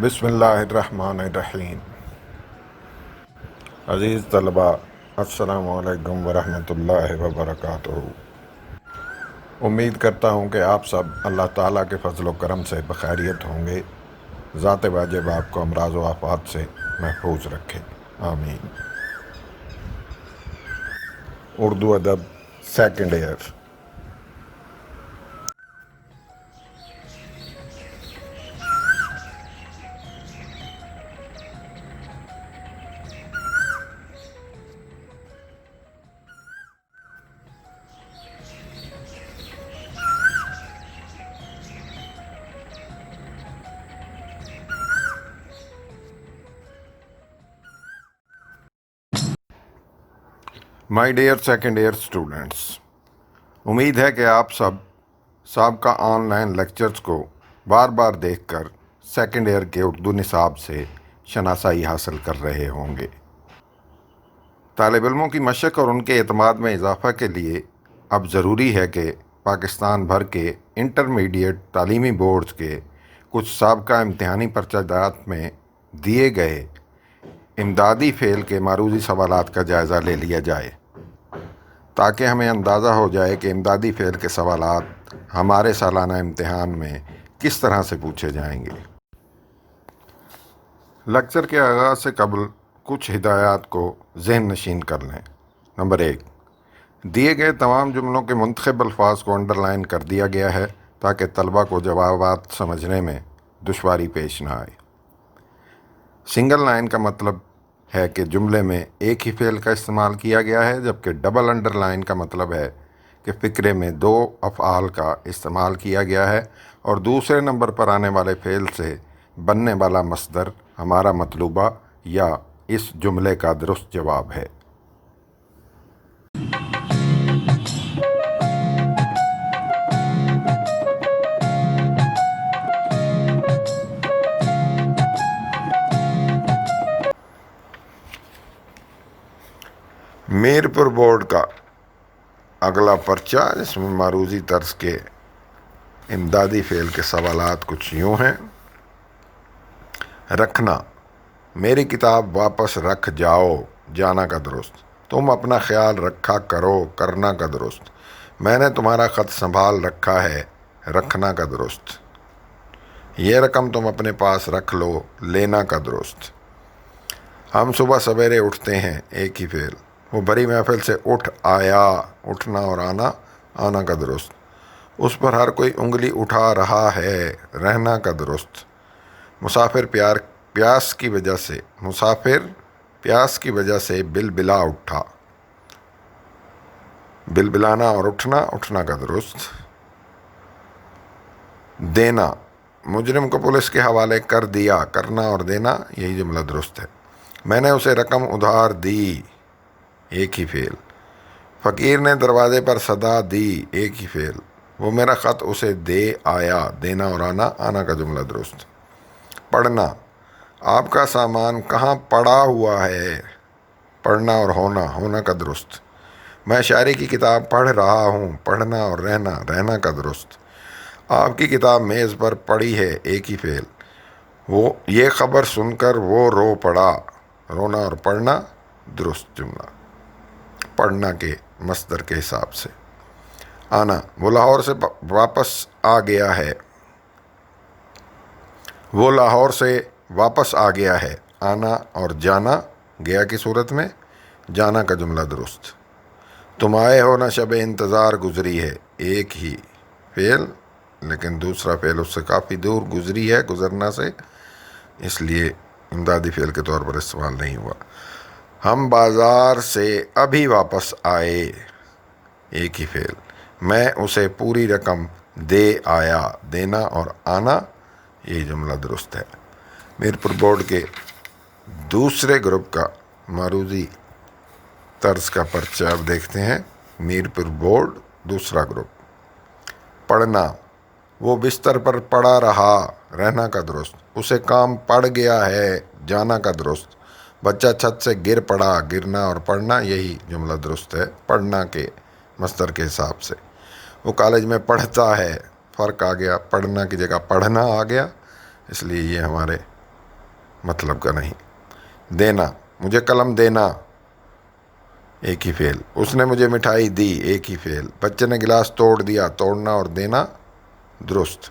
بسم اللہ الرحمن الرحیم۔ عزیز طلباء، السلام علیکم ورحمۃ اللہ وبرکاتہ۔ امید کرتا ہوں کہ آپ سب اللہ تعالیٰ کے فضل و کرم سے بخیریت ہوں گے۔ ذات واجب آپ کو امراض و آفات سے محفوظ رکھے، آمین۔ اردو ادب second year. My dear second year students, امید ہے کہ آپ سب سابقہ آن لائن لیکچرز کو بار بار دیکھ کر سیکنڈ ایئر کے اردو نصاب سے شناسائی حاصل کر رہے ہوں گے۔ طالب علموں کی مشق اور ان کے اعتماد میں اضافہ کے لیے اب ضروری ہے کہ پاکستان بھر کے انٹرمیڈیٹ تعلیمی بورڈز کے کچھ سابقہ امتحانی پرچہ جات میں دیے گئے امدادی فعل کے معروضی سوالات کا جائزہ لے لیا جائے، تاکہ ہمیں اندازہ ہو جائے کہ امدادی فعل کے سوالات ہمارے سالانہ امتحان میں کس طرح سے پوچھے جائیں گے۔ لیکچر کے آغاز سے قبل کچھ ہدایات کو ذہن نشین کر لیں۔ نمبر 1، دیے گئے تمام جملوں کے منتخب الفاظ کو انڈر لائن کر دیا گیا ہے تاکہ طلبہ کو جوابات سمجھنے میں دشواری پیش نہ آئے۔ سنگل لائن کا مطلب ہے کہ جملے میں ایک ہی فعل کا استعمال کیا گیا ہے، جبکہ ڈبل انڈر لائن کا مطلب ہے کہ فقرے میں دو افعال کا استعمال کیا گیا ہے اور دوسرے نمبر پر آنے والے فعل سے بننے والا مصدر ہمارا مطلوبہ یا اس جملے کا درست جواب ہے۔ میرپور بورڈ کا اگلا پرچہ، جس میں معروضی طرز کے امدادی فعل کے سوالات کچھ یوں ہیں۔ رکھنا، میری کتاب واپس رکھ جاؤ، جانا کا درست۔ تم اپنا خیال رکھا کرو، کرنا کا درست۔ میں نے تمہارا خط سنبھال رکھا ہے، رکھنا کا درست۔ یہ رقم تم اپنے پاس رکھ لو، لینا کا درست۔ ہم صبح سویرے اٹھتے ہیں، ایک ہی فعل۔ وہ بڑی محفل سے اٹھ آیا، اٹھنا اور آنا، آنا کا درست۔ اس پر ہر کوئی انگلی اٹھا رہا ہے، رہنا کا درست۔ مسافر پیاس کی وجہ سے بلبلا اٹھا، بلبلانا اور اٹھنا، اٹھنا کا درست۔ دینا، مجرم کو پولیس کے حوالے کر دیا، کرنا اور دینا، یہی جملہ درست ہے۔ میں نے اسے رقم ادھار دی، ایک ہی فعل۔ فقیر نے دروازے پر صدا دی، ایک ہی فعل۔ وہ میرا خط اسے دے آیا، دینا اور آنا، آنا کا جملہ درست۔ پڑھنا، آپ کا سامان کہاں پڑا ہوا ہے، پڑھنا اور ہونا، ہونا کا درست۔ میں شاعری کی کتاب پڑھ رہا ہوں، پڑھنا اور رہنا، رہنا کا درست۔ آپ کی کتاب میز پر پڑی ہے، ایک ہی فعل۔ یہ خبر سن کر وہ رو پڑا، رونا اور پڑھنا، درست جملہ، پڑھنا کے مصدر کے حساب سے۔ آنا، وہ لاہور سے واپس آ گیا ہے، وہ لاہور سے واپس آ گیا ہے، آنا اور جانا گیا کی صورت میں، جانا کا جملہ درست۔ تم آئے ہو نہ شب انتظار گزری ہے، ایک ہی فعل لیکن دوسرا فعل اس سے کافی دور گزری ہے، گزرنا سے، اس لیے امدادی فعل کے طور پر استعمال نہیں ہوا۔ ہم بازار سے ابھی واپس آئے، ایک ہی فعل۔ میں اسے پوری رقم دے آیا، دینا اور آنا، یہ جملہ درست ہے۔ میرپور بورڈ کے دوسرے گروپ کا معروضی طرز کا پرچہ اب دیکھتے ہیں۔ میرپور بورڈ دوسرا گروپ۔ پڑھنا، وہ بستر پر پڑا رہا، رہنا کا درست۔ اسے کام پڑ گیا ہے، جانا کا درست۔ بچہ چھت سے گر پڑا، گرنا اور پڑھنا، یہی جملہ درست ہے، پڑھنا کے مصدر کے حساب سے۔ وہ کالج میں پڑھتا ہے، فرق آ گیا، پڑھنا کی جگہ پڑھنا آ گیا، اس لیے یہ ہمارے مطلب کا نہیں. دینا، مجھے قلم دینا، ایک ہی فعل. اس نے مجھے مٹھائی دی، ایک ہی فعل. بچے نے گلاس توڑ دیا، توڑنا اور دینا درست.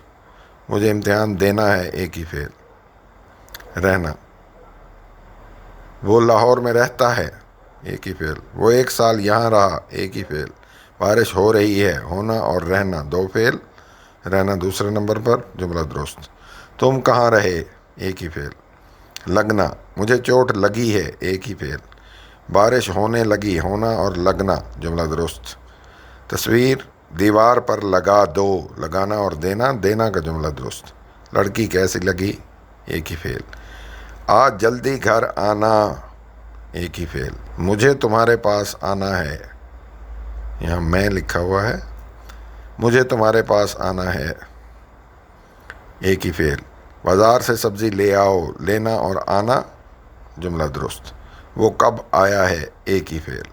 مجھے امتحان دینا ہے، ایک ہی فعل. رہنا، وہ لاہور میں رہتا ہے، ایک ہی فعل. وہ 1 سال یہاں رہا، ایک ہی فعل. بارش ہو رہی ہے، ہونا اور رہنا 2 فعل. رہنا دوسرے نمبر پر، جملہ درست. تم کہاں رہے، ایک ہی فعل. لگنا، مجھے چوٹ لگی ہے، ایک ہی فعل. بارش ہونے لگی، ہونا اور لگنا جملہ درست. تصویر، دیوار پر لگا دو، لگانا اور دینا، دینا کا جملہ درست. لڑکی کیسی لگی، ایک ہی فعل. آج جلدی گھر آنا، ایک ہی فعل. مجھے تمہارے پاس آنا ہے، یہاں میں لکھا ہوا ہے، مجھے تمہارے پاس آنا ہے، ایک ہی فعل. بازار سے سبزی لے آؤ، لینا اور آنا جملہ درست. وہ کب آیا ہے، ایک ہی فعل.